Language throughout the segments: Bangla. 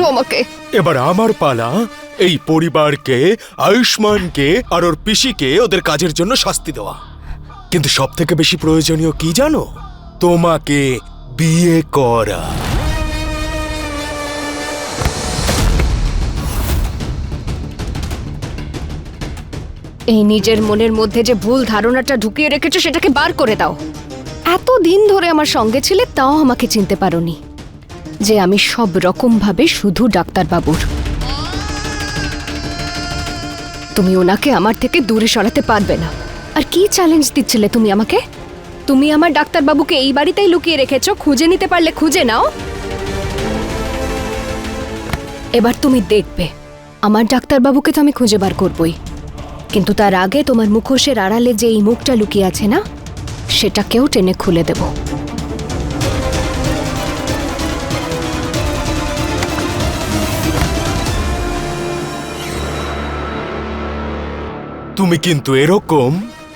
ছাড়ো আমাকে। এবার আমার পালা এই পরিবারকে, আয়ুষ্মানকে আর ওর পিসিকে ওদের কাজের জন্য শাস্তি দেওয়া। কিন্তু সব থেকে বেশি প্রয়োজনীয় কি জানো? তোমাকে বিয়ে করা। এই নিজের মনের মধ্যে যে ভুল ধারণাটা ঢুকিয়ে রেখেছো সেটাকে বার করে দাও। এত দিন ধরে আমার সঙ্গে ছিলে তাও আমাকে চিনতে পারোনি যে আমি সব রকম ভাবে শুধু ডাক্তারবাবুর। তুমি ওনাকে আমার থেকে দূরে সরাতে পারবে না। আর কি চ্যালেঞ্জ দিচ্ছিলে তুমি আমাকে? তুমি আমার ডাক্তারবাবুকে এই বাড়িতেই লুকিয়ে রেখেছো, খুঁজে নিতে পারলে খুঁজে নাও। এবার তুমি দেখবে আমার ডাক্তারবাবুকে তো আমি খুঁজে বার করবই, কিন্তু তার আগে তোমার মুখোশের আড়ালে যে এই মুখটা লুকিয়ে আছে না, সেটাকেও টেনে খুলে দেব। তুমি কিন্তু এরকম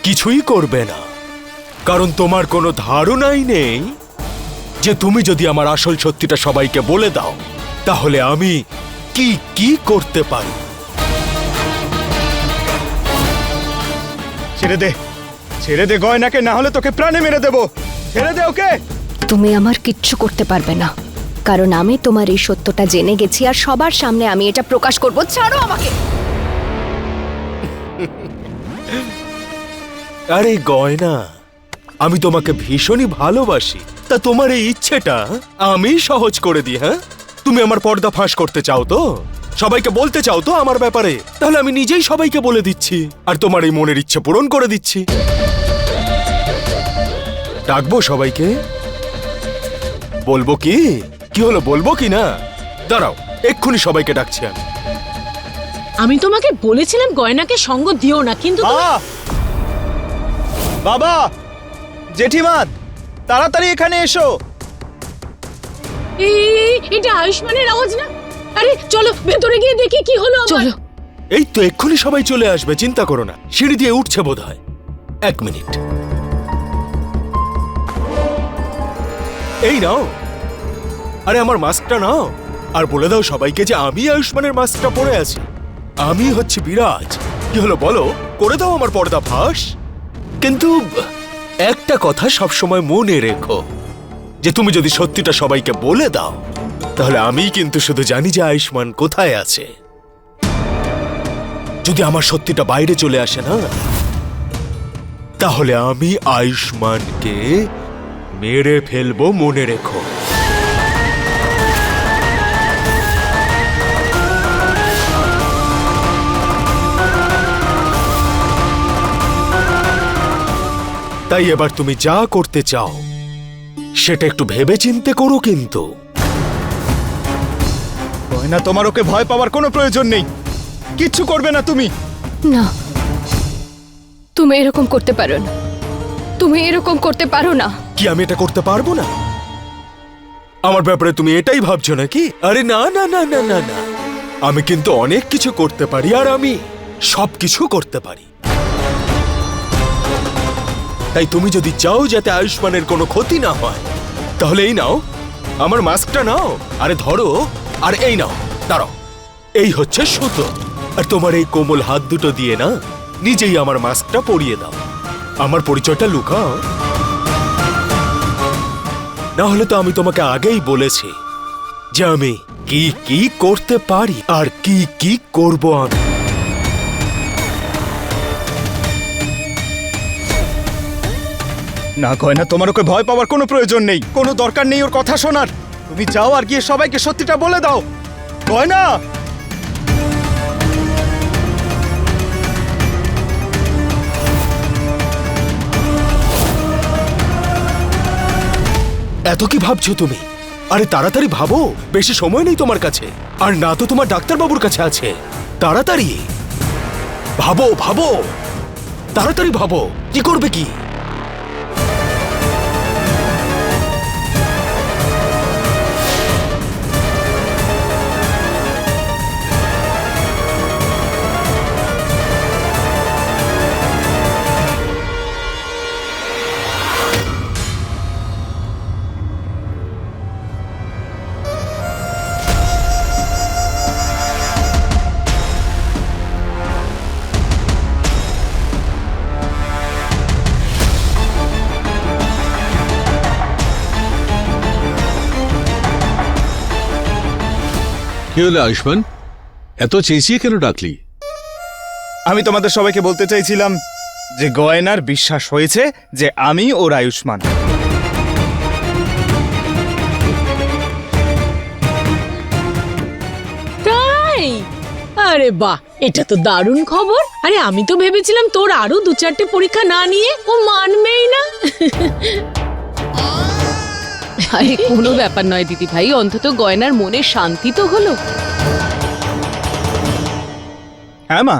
কিছুই করবে না, কারণ তোমার কোনো ধারণাই নেই যে তুমি যদি আমার আসল সত্যিটা সবাইকে বলে দাও তাহলে আমি কি কি করতে পারি। ছেড়ে দে, ছেড়ে দে গয়নাকে, না হলে তোকে প্রাণে মেরে দেবো। ছেড়ে দে ওকে। তুমি আমার কিচ্ছু করতে পারবে না, কারণ আমি তোমার এই সত্যটা জেনে গেছি আর সবার সামনে আমি এটা প্রকাশ করব। ছাড়ো আমাকে। আরে গয়না, আমি তোমাকে ভীষণই ভালোবাসি, তা তোমার এই ইচ্ছেটা আমি সহজ করে দিই। হ্যাঁ, তুমি আমার পর্দা ফাঁস করতে চাও তো, সবাইকে বলতে চাও তো আমার ব্যাপারে, তাহলে আমি নিজেই সবাইকে বলে দিচ্ছি আর তোমার এই মনের ইচ্ছে পূরণ করে দিচ্ছি। ডাকবো সবাইকে? বলবো কি? কি হলো, বলবো কি না? দাঁড়াও, এক্ষুনি সবাইকে ডাকছি আমি। আমি তোমাকে বলেছিলাম গয়নাকে সঙ্গ দিও না, কিন্তু বাবা, জেঠিমা, তাড়াতাড়ি এখানে এসো। এটা আয়ুষ্মানের আওয়াজ না? আরে চলো ভেতরে গিয়ে দেখি কি হলো। চলো। এই তো এক্ষুনি সবাই চলে আসবে, চিন্তা করো না। সিঁড়ি দিয়ে উঠছে বোধহয়। 1 মিনিট। এই নাও, আরে আমার মাস্কটা নাও আর বলে দাও সবাইকে যে আমি আয়ুষ্মানের মাস্কটা পরে আছি। আমি হচ্ছে বিরাজ। কি হলো বলো, করে দাও আমার পর্দা ফাঁস। কিন্তু একটা কথা সবসময় মনে রেখো, যে তুমি যদি সত্যিটা সবাইকে বলে দাও তাহলে আমি কিন্তু শুধু জানি যে আয়ুষ্মান কোথায় আছে। যদি আমার সত্যিটা বাইরে চলে আসে না, তাহলে আমি আয়ুষ্মানকে মেরে ফেলবো, মনে রেখো। তাই এবার তুমি যা করতে চাও সেটা একটু ভেবে চিন্তে করো কিন্তু। গয়না, তোমার ওকে ভয় পাওয়ার কোনো প্রয়োজন নেই। কিচ্ছু করবে না তুমি। না, তুমি এরকম করতে পারো না। তুমি এরকম করতে পারো না। কি আমি এটা করতে পারবো না? আমার ব্যাপারে তুমি এটাই ভাবছো নাকি? আরে না না না না না না, আমি কিন্তু অনেক কিছু করতে পারি আর আমি সবকিছু করতে পারি। তাই তুমি যদি চাও যাতে আয়ুষ্মানের কোনো ক্ষতি না হয়, তাহলে এই নাও, আমার মাস্কটা নাও, আরে ধরো, আর এই নাও, দাঁড়াও, এই হচ্ছে সুতো। আর তোমার এই কোমল হাত দুটো দিয়ে না নিজেই আমার মাস্কটা পরিয়ে দাও। আমার পরিচয়টা লুকাও, না হলে তো আমি তোমাকে আগেই বলেছি যে আমি কি কি করতে পারি আর কি কি করব আমি। না গয়না, তোমার ওকে ভয় পাওয়ার কোনো প্রয়োজন নেই, কোনো দরকার নেই ওর কথা শোনার। তুমি যাও আর গিয়ে সবাইকে সত্যিটা বলে দাও। গয়না, এত কি ভাবছো তুমি? আরে তাড়াতাড়ি ভাবো, বেশি সময় নেই তোমার কাছে, আর না তো তোমার ডাক্তারবাবুর কাছে আছে। তাড়াতাড়ি ভাবো, ভাবো, তাড়াতাড়ি ভাবো, কি করবে কি? কি হলো আয়ুষ্মান, এত চেঁচিয়ে কেন ডাকলি? আমি তোমাদের সবাইকে বলতে চাইছিলাম যে গয়নার বিশ্বাস হয়েছে যে আমি ওর আয়ুষ্মান। তাই? আরে বাহ, এটা তো দারুণ খবর। আরে আমি তো ভেবেছিলাম তোর আরো 2-4টে পরীক্ষা না নিয়ে ও মানবেই না। আরে কোনো ব্যাপার নয় দিদি ভাই, অন্তত গয়নার মনে শান্তি তো হলো। হ্যাঁ মা,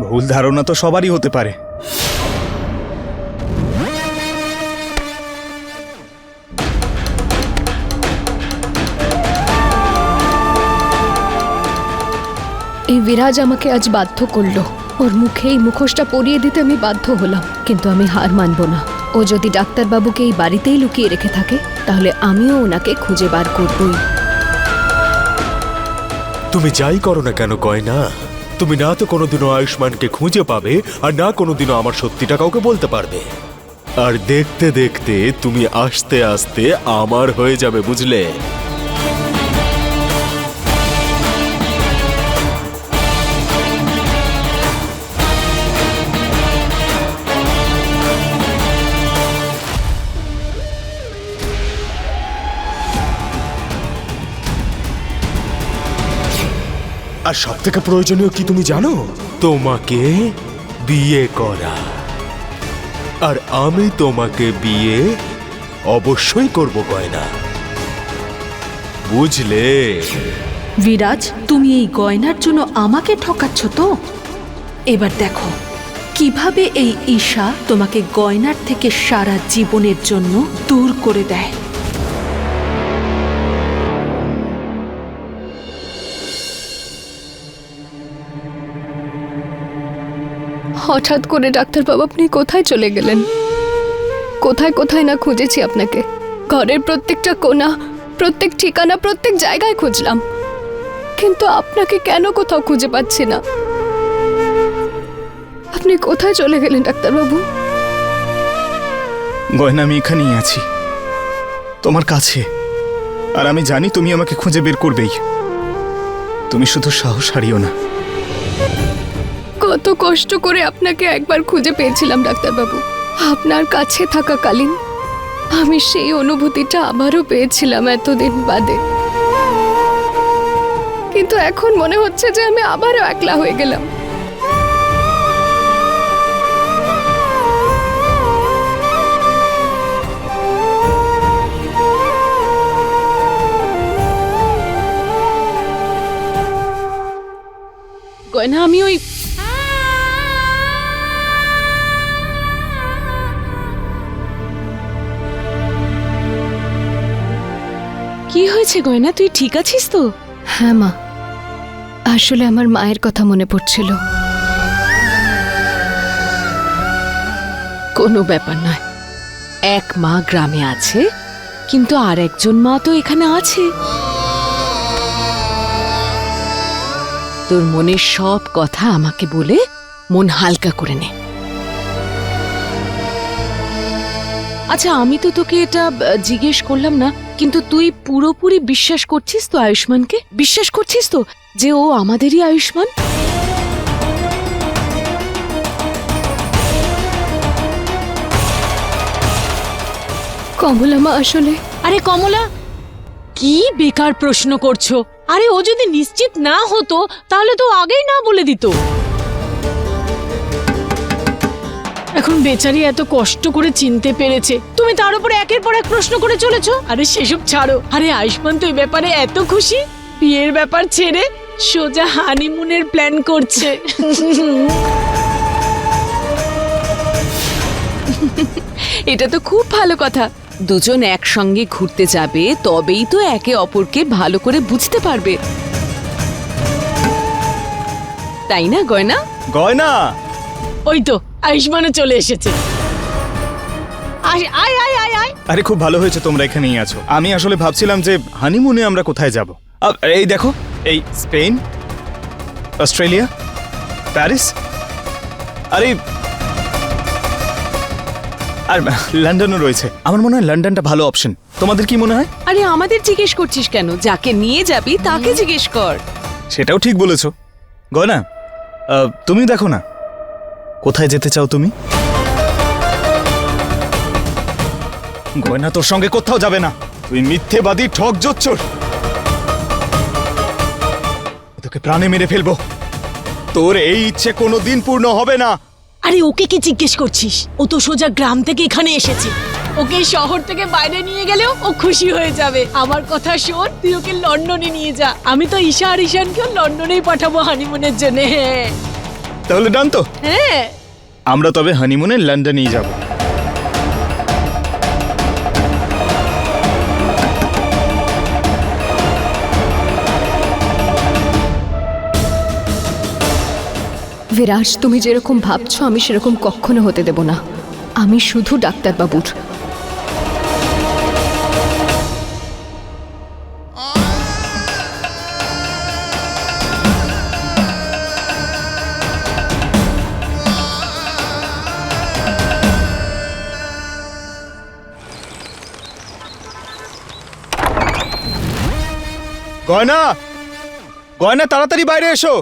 ভুল ধারণা তো সবারই হতে পারে। এই বিরাজ আমাকে আজ বাধ্য করলো, ওর মুখে এই মুখোশটা পরিয়ে দিতে আমি বাধ্য হলাম। কিন্তু আমি হার মানব না। ও যদি ডাক্তারবাবুকে এই বাড়িতেই লুকিয়ে রেখে থাকে তাহলে আমিও ওনাকে খুঁজে বার করবই। তুমি যাই করো না কেন গয়না, তুমি না তো কোনোদিনও আয়ুষ্মানকে খুঁজে পাবে আর না কোনোদিনও আমার সত্যিটা কাউকে বলতে পারবে। আর দেখতে দেখতে তুমি আস্তে আস্তে আমার হয়ে যাবে, বুঝলে? আর সব থেকে প্রয়োজনীয় কি তুমি জানো? তোমাকে বিয়ে করা। আর আমি তোমাকে বিয়ে অবশ্যই করব গয়না, বুঝলে? বিরাজ, তুমি এই গয়নার জন্য আমাকে ঠকাচ্ছ তো? এবার দেখো কিভাবে এই ঈশা তোমাকে গয়নার থেকে সারা জীবনের জন্য দূর করে দেয়। হঠাৎ করে ডাক্তারবাবু আপনি কোথায় চলে গেলেন? কোথায় কোথায় না খুঁজেছি আপনাকে। ঘরের প্রত্যেকটা কোণা, প্রত্যেক ঠিকানা, প্রত্যেক জায়গায় খুঁজলাম, কিন্তু আপনাকে কেন কোথাও খুঁজে পাচ্ছি না। আপনি কোথায় চলে গেলেন ডাক্তারবাবু? গয়না, আমি এখানেই আছি, তোমার কাছে। আর আমি জানি তুমি আমাকে খুঁজে বের করবেই। তুমি শুধু সাহস হারিও না। কত কষ্ট করে আপনাকে একবার খুঁজে পেয়েছিলাম ডাক্তারবাবু। আপনার কাছে থাকাকালীন আমি সেই অনুভূতিটা আবারও পেয়েছিলাম এতদিন বাদে। কিন্তু এখন মনে হচ্ছে যে আমি আবারও একলা হয়ে গেলাম। গয়না, আমি ওই কি হয়েছে গয়না, তুই ঠিক আছিস তো? হ্যাঁ মা, আসলে আমার মায়ের কথা মনে পড়ছিল। কোনো ব্যাপার নয়, এক মা গ্রামে আছে, কিন্তু আর একজন মা তো এখানে আছে। তোর মনের সব কথা আমাকে বলে মন হালকা করে নে। আচ্ছা, আমি তো তোকে এটা জিজ্ঞেস করলাম না, কিন্তু তুই পুরোপুরি বিশ্বাস করছিস তো আয়ুষ্মানকে? বিশ্বাস করছিস তো যে ও আমাদেরই আয়ুষ্মান? কমলা মা আসলে আরে কমলা, কি বেকার প্রশ্ন করছো? আরে ও যদি নিশ্চিত না হতো তাহলে তো আগেই না বলে দিত। এখন বেচারি এত কষ্ট করে চিনতে পেরেছে, তুমি তার উপরে একের পর এক প্রশ্ন করে চলেছো। আরে সেসব ছাড়ো। আরে আয়ুষ্মান তো এই ব্যাপারে এত খুশি, বিয়ের ব্যাপার ছেড়ে সোজা হানিমুনের প্ল্যান করছে। এটা তো খুব ভালো কথা। দুজন একসঙ্গে ঘুরতে যাবে, তবেই তো একে অপরকে ভালো করে বুঝতে পারবে, তাই না গয়না? গয়না, ওই তো আয়ুষ্মানও চলে এসেছে। আয় আয় আয় আয় আয়। আরে খুব ভালো হয়েছে তোমরা এখানেই আছো। আমি আসলে ভাবছিলাম যে হানিমুনে আমরা কোথায় যাব। এই দেখো, এই স্পেন, অস্ট্রেলিয়া, প্যারিস, আরে আর লন্ডনও রয়েছে। আমার মনে হয় লন্ডনটা ভালো অপশন। তোমাদের কি মনে হয়? আরে আমাদের জিজ্ঞেস করছিস কেন? যাকে নিয়ে যাবি তাকে জিজ্ঞেস কর। সেটাও ঠিক বলেছো। গয়না, তুমি দেখো না, কোথায় যেতে চাও তুমি? গয়না তোর সঙ্গে কোথাও যাবে না। তুই মিথ্যেবাদী, ঠক জোচ্চোর। তোকে প্রাণে মেরে ফেলবো। তোর এই ইচ্ছে কোনোদিন পূর্ণ হবে না। আরে ওকে কি জিজ্ঞেস করছিস? ও তো সোজা গ্রাম থেকে এখানে এসেছে। ওকে শহর থেকে বাইরে নিয়ে গেলেও ও খুশি হয়ে যাবে। আমার কথা শোন, তুই ওকে লন্ডনে নিয়ে যা। আমি তো ঈশা আর ঈশানকেও লন্ডনেই পাঠাবো হানিমুনের জন্য। হ্যাঁ তাহলে ডান তো? হ্যাঁ। আমরা তবে হানিমুনে লন্ডনেই যাব। বিরাজ, তুমি যেরকম ভাবছো আমি সেরকম কখনো হতে দেব না। আমি শুধু ডাক্তারবাবুর। গয়না, গয়না তাড়াতাড়ি বাইরে এসো।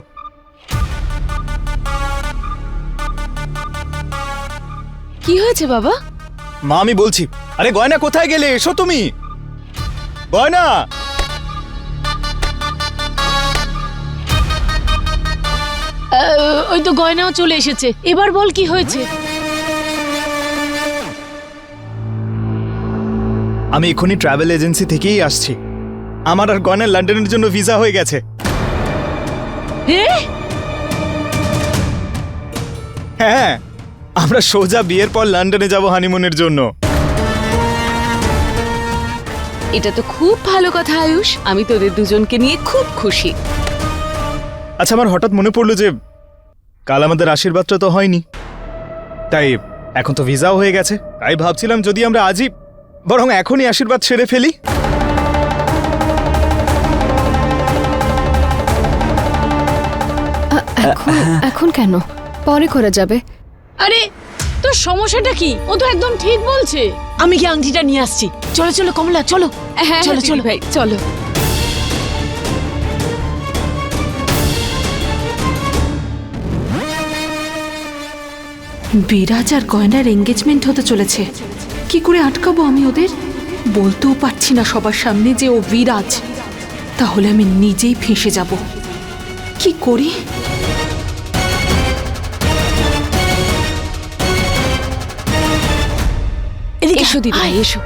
কি হয়েছে বাবা? মা, আমি বলছি। আরে গয়না কোথায় গেলে? এসো তুমি। গয়না, ওই তো গয়নাও চলে এসেছে। এবার বল কি হয়েছে? আমি এখনই ট্রাভেল এজেন্সি থেকেই আসছি। আমার আর গয়নার লন্ডনের জন্য ভিসা হয়ে গেছে। হ্যাঁ, আমরা সোজা বিয়ের পর লন্ডনে যাব হানিমুনের জন্য। এটা তো খুব ভালো কথা আয়ুষ। আমি তোদের দুজনকে নিয়ে খুব খুশি। আচ্ছা, আমার হঠাৎ মনে পড়লো যে কাল আমাদের আশীর্বাদটা তো হয়নি, তাই এখন তো ভিসাও হয়ে গেছে। তাই ভাবছিলাম যদি আমরা আজই বরং এখনই আশীর্বাদ সেরে ফেলি। এখন কেন? পরে করা যাবে। আরে তোর সমস্যাটা কি? ও তো একদম ঠিক বলছে। আমি কি আংটিটা নিয়ে আসছি? চলো চলো কমলা, চলো। হ্যাঁ চলো, চলো চলো। ভাই, চলো। বিরাজ আর গয়নার এঙ্গেজমেন্ট হতে চলেছে। কি করে আটকাবো আমি ওদের? বলতেও পারছি না সবার সামনে যে ও বিরাজ। তাহলে আমি নিজেই ফেঁসে যাব। কি করি? এদিকে এসো দিদি ভাই, আয়। এসো।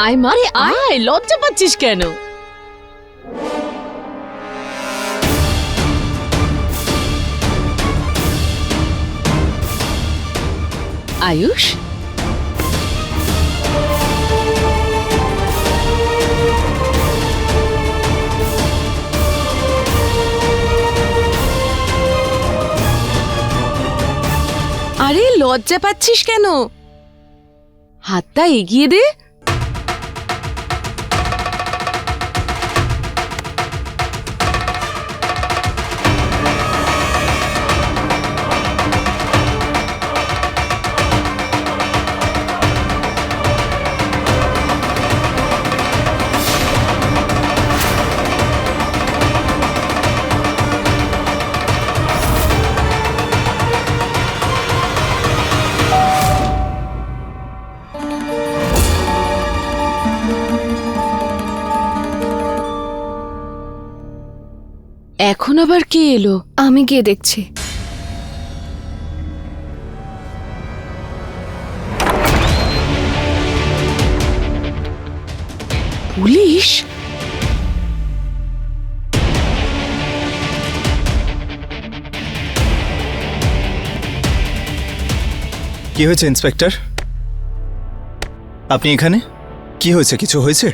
আয় মা, আয়। আয়, লজ্জা পাচ্ছিস কেন? আয়ুষ, আরে লজ্জা পাচ্ছিস কেন? হাতটা এগিয়ে দে। এখন আবার কে এলো? আমি গিয়ে দেখছি। পুলিশ? কি হয়েছে ইন্সপেক্টর? আপনি এখানে? কি হয়েছে? কিছু হয়েছে?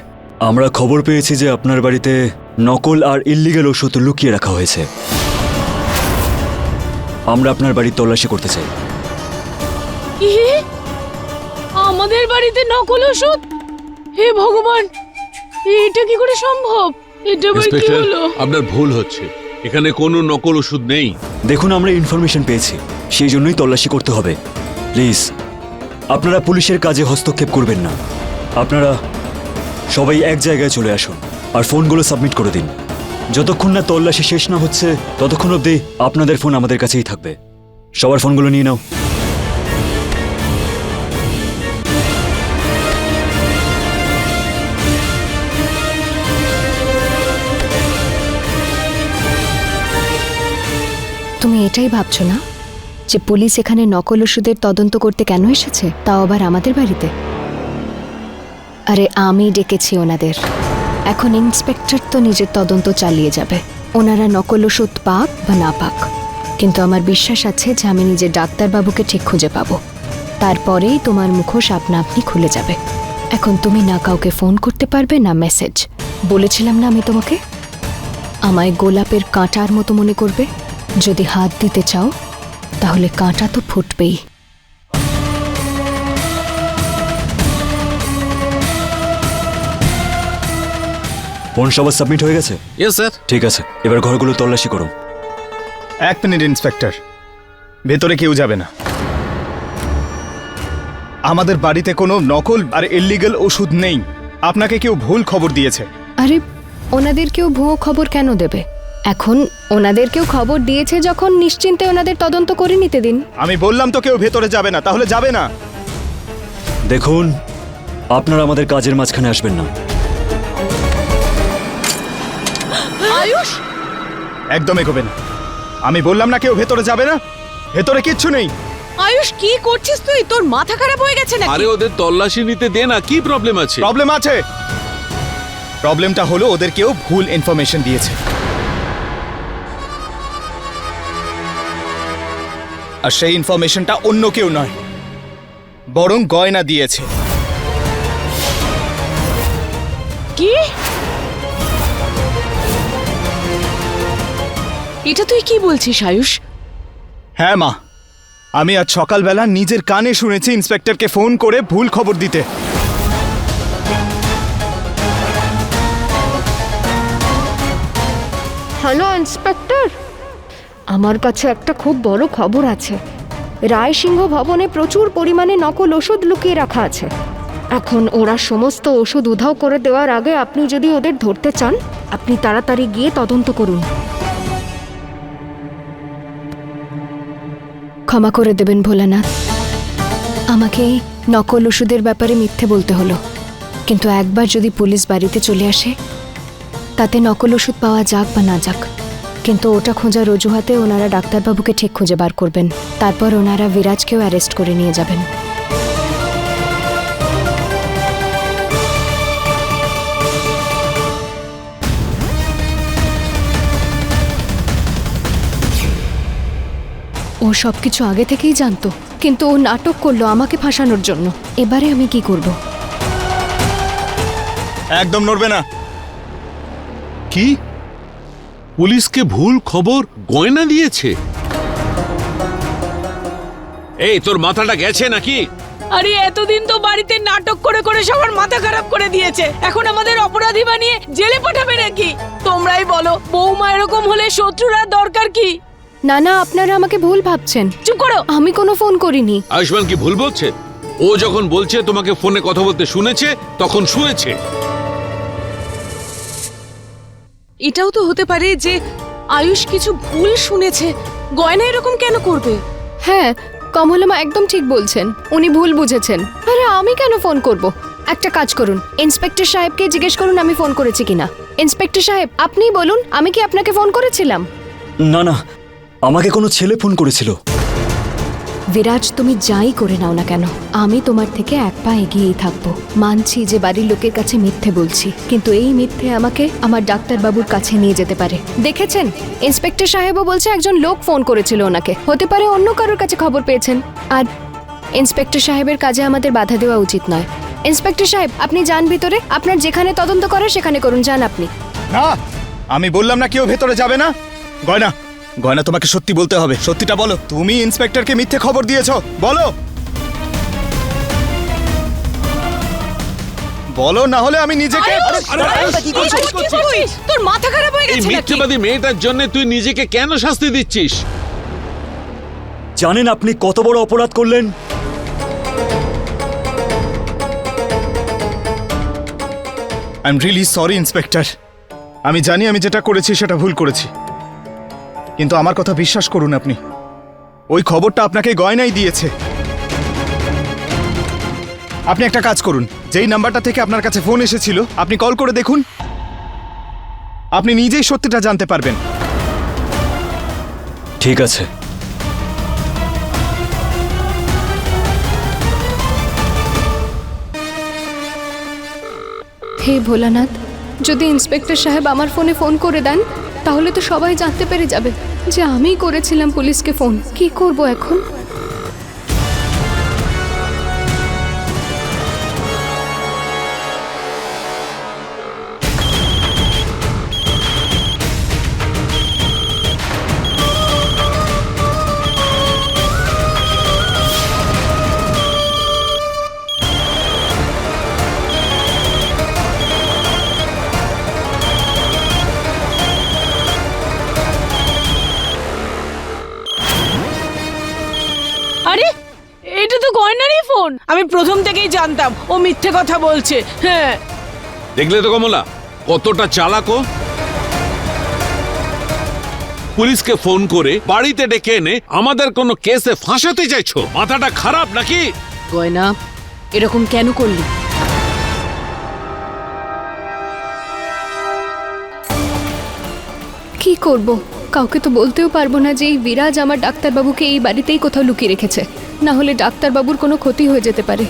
আমরা খবর পেয়েছি যে আপনার বাড়িতে নকল আর ইল্লিগাল ওষুধ লুকিয়ে রাখা হয়েছে। আমরা আপনার বাড়ি তল্লাশি করতে চাই। আমাদের বাড়িতে নকল ওষুধ? হে ভগবান, এটা কি করে সম্ভব? এটা আবার কি ইন্সপেক্টর, হলো? আপনার ভুল হচ্ছে। এখানে কোনো নকল ওষুধ নেই। দেখুন, আমরা ইনফরমেশন পেয়েছি, সেই জন্যই তল্লাশি করতে হবে। প্লিজ, আপনারা পুলিশের কাজে হস্তক্ষেপ করবেন না। আপনারা সবাই এক জায়গায় চলে আসুন আর ফোনগুলো সাবমিট করে দিন। যতক্ষণ না তল্লাশি শেষ না হচ্ছে ততক্ষণ অবধি আপনাদের ফোন আমাদের কাছেই থাকবে। সবার ফোনগুলো নিয়ে নাও। তুমি এটাই ভাবছো না যে পুলিশ এখানে নকল ওষুধের তদন্ত করতে কেন এসেছে, তাও আবার আমাদের বাড়িতে? আরে আমি ডেকেছি ওনাদের। এখন ইন্সপেক্টর তো নিজের তদন্ত চালিয়ে যাবে, ওনারা নকল ওষুধ পাক বা না পাক। কিন্তু আমার বিশ্বাস আছে যে আমি নিজের ডাক্তারবাবুকে ঠিক খুঁজে পাবো, তারপরেই তোমার মুখোশ আপনা আপনি খুলে যাবে। এখন তুমি না কাউকে ফোন করতে পারবে না মেসেজ। বলেছিলাম না আমি তোমাকে, আমায় গোলাপের কাঁটার মতো মনে করবে। যদি হাত দিতে চাও তাহলে কাঁটা তো ফুটবেই। ফোন সবার সাবমিট হয়ে গেছে? Yes sir. ঠিক আছে, এবার ঘরগুলো তল্লাশি করো। 1 মিনিট ইন্সপেক্টর, ভেতরে কেউ যাবে না। আমাদের বাড়িতে কোনো নকল আর ইল্লিগাল ওষুধ নেই। আপনাকে কেউ ভুল খবর দিয়েছে। আরে ওনাদেরকেও ভুয়ো খবর কেন দেবে? এখন ওনাদেরকেও খবর দিয়েছে যখন, নিশ্চিন্তে ওনাদের তদন্ত করে নিতে দিন। আমি বললাম তো কেউ ভেতরে যাবে না, তাহলে যাবে না। দেখুন, আপনারা আমাদের কাজের মাঝখানে আসবেন না। আয়ুষ, একদম এগোবে না। আমি বললাম না কেউ ভেতরে যাবে না। ভেতরে কিচ্ছু নেই। আয়ুষ কি করছিস তুই? তোর মাথা খারাপ হয়ে গেছে নাকি? আরে ওদের তল্লাশি নিতে দে না, কি প্রবলেম আছে? প্রবলেম আছে। প্রবলেমটা হলো ওদের কেউ ভুল ইনফরমেশন দিয়েছে, আর সেই ইনফরমেশনটা অন্য কেউ নয়, বরং গয়না দিয়েছে। কি? এটা তুই কি বলছিস আয়ুষ? হ্যাঁ মা, আমি আজ সকালবেলা নিজের কানে শুনেছি ইন্সপেক্টরকে ফোন করে ভুল খবর দিতে। হ্যালো ইন্সপেক্টর, আমার কাছে একটা খুব বড় খবর আছে। রায়সিংহ ভবনে প্রচুর পরিমাণে নকল ওষুধ লুকিয়ে রাখা আছে। এখন ওরা সমস্ত ওষুধ উধাও করে দেওয়ার আগে আপনি যদি ওদের ধরতে চান, আপনি তাড়াতাড়ি গিয়ে তদন্ত করুন। ক্ষমা করে দেবেন ভোলানাথ, আমাকে এই নকল ওষুধের ব্যাপারে মিথ্যে বলতে হলো। কিন্তু একবার যদি পুলিশ বাড়িতে চলে আসে, তাতে নকল ওষুধ পাওয়া যাক বা না যাক, কিন্তু ওটা খোঁজার অজুহাতে ওনারা ডাক্তারবাবুকে ঠিক খুঁজে বার করবেন। তারপর ওনারা বিরাজকেও অ্যারেস্ট করে নিয়ে যাবেন। ও সবকিছু আগে থেকেই জানতো, কিন্তু ও নাটক করলো আমাকে ফাঁসানোর জন্য। এবারে আমি কি করব? একদম নড়বে না। কি? পুলিশকে ভুল খবর গয়না দিয়েছে? এই তোর মাথাটা গেছে নাকি? আরে এতদিন তো বাড়িতে নাটক করে করে সবার মাথা খারাপ করে দিয়েছে, এখন আমাদের অপরাধী বানিয়ে জেলে পাঠাবে নাকি? তোমরাই বলো, বৌমা এরকম হলে শত্রুরা দরকার কি? না না, আপনারা আমাকে ভুল ভাবছেন। চুপ করো। আমি কোনো ফোন করিনি। আয়ুষ্মান কি ভুল বলছে? ও যখন বলছে তোমাকে ফোনে কথা বলতে শুনেছে, তখন শুনেছে। এটাও তো হতে পারে যে আয়ুষ কিছু ভুল শুনেছে। গয়না এরকম কেন করবে? হ্যাঁ, কমলমা একদম ঠিক বলছেন, উনি ভুল বুঝেছেন। আরে আমি কেন ফোন করব? একটা কাজ করুন, ইন্সপেক্টর সাহেবকে জিজ্ঞেস করুন আমি ফোন করেছি কিনা। ইন্সপেক্টর সাহেব, আপনিই বলুন, আমি কি আপনাকে ফোন করেছিলাম? না না, আমাকে কোনো ছেলে ফোন করেছিল। বিরাজ, তুমি যাই করে নাও না কেন, আমি তোমার থেকে এক পা এগিয়েই থাকবো। মানছি যে বাড়ির লোকের কাছে মিথ্যে বলছি, কিন্তু এই মিথ্যে আমাকে আমার ডাক্তারবাবুর কাছে নিয়ে যেতে পারে। দেখেছেন, ইন্সপেক্টর সাহেবও বলছে একজন লোক ফোন করেছিল ওনাকে। হতে পারে অন্য কারোর কাছে খবর পেয়েছেন। আর ইন্সপেক্টর সাহেবের কাজে আমাদের বাধা দেওয়া উচিত নয়। ইন্সপেক্টর সাহেব, আপনি যান ভিতরে, আপনার যেখানে তদন্ত করার সেখানে করুন, যান আপনি। না, আমি বললাম না কেউ ভেতরে যাবে না। গয়না, গয়না তোমাকে সত্যি বলতে হবে। সত্যিটা বলো, তুমি ইন্সপেক্টরকে মিথ্যে খবর দিয়েছো, বলো। বলো, না হলে আমি নিজেকে। তোর মাথা খারাপ হয়ে এই গেছে নাকি? মিথ্যেবাদী মেয়েটার জন্য তুই নিজেকে কেন শাস্তি দিচ্ছিস? জানেন আপনি কত বড় অপরাধ করলেন? I am really sorry inspector. আমি জানি আমি যেটা করেছি সেটা ভুল করেছি, কিন্তু আমার কথা বিশ্বাস করুন, আপনি ওই খবরটা আপনাকে গয়নাই দিয়েছে। আপনি একটা কাজ করুন, যেই নাম্বারটা থেকে আপনার কাছে ফোন এসেছিল আপনি কল করে দেখুন, আপনি নিজেই সত্যিটা জানতে পারবেন। ঠিক আছে। হে ভোলানাথ, যদি ইন্সপেক্টর সাহেব আমার ফোনে ফোন করে দেন তাহলে তো সবাই জানতে পেরে যাবে যে আমিই করেছিলাম পুলিশকে ফোন। কি করব এখন? আরে এটা তো গয়নারই ফোন। আমি প্রথম থেকেই জানতাম ও মিথ্যে কথা বলছে। হ্যাঁ, দেখলে তো কমলা কতটা চালাক ও। পুলিশকে ফোন করে বাড়িতে ডেকে এনে আমাদের কোনো কেসে ফাঁসাতে চাইছো? মাথাটা খারাপ নাকি? গয়না এরকম কেন করলি? কি করব? কাউকে তো বলতেও পারবো না যে এই বিরাজ আমার ডাক্তারবাবুকে এই বাড়িতেই কোথাও লুকিয়ে রেখেছে, না হলে ডাক্তারবাবুর কোনো ক্ষতি হয়ে যেতে পারে।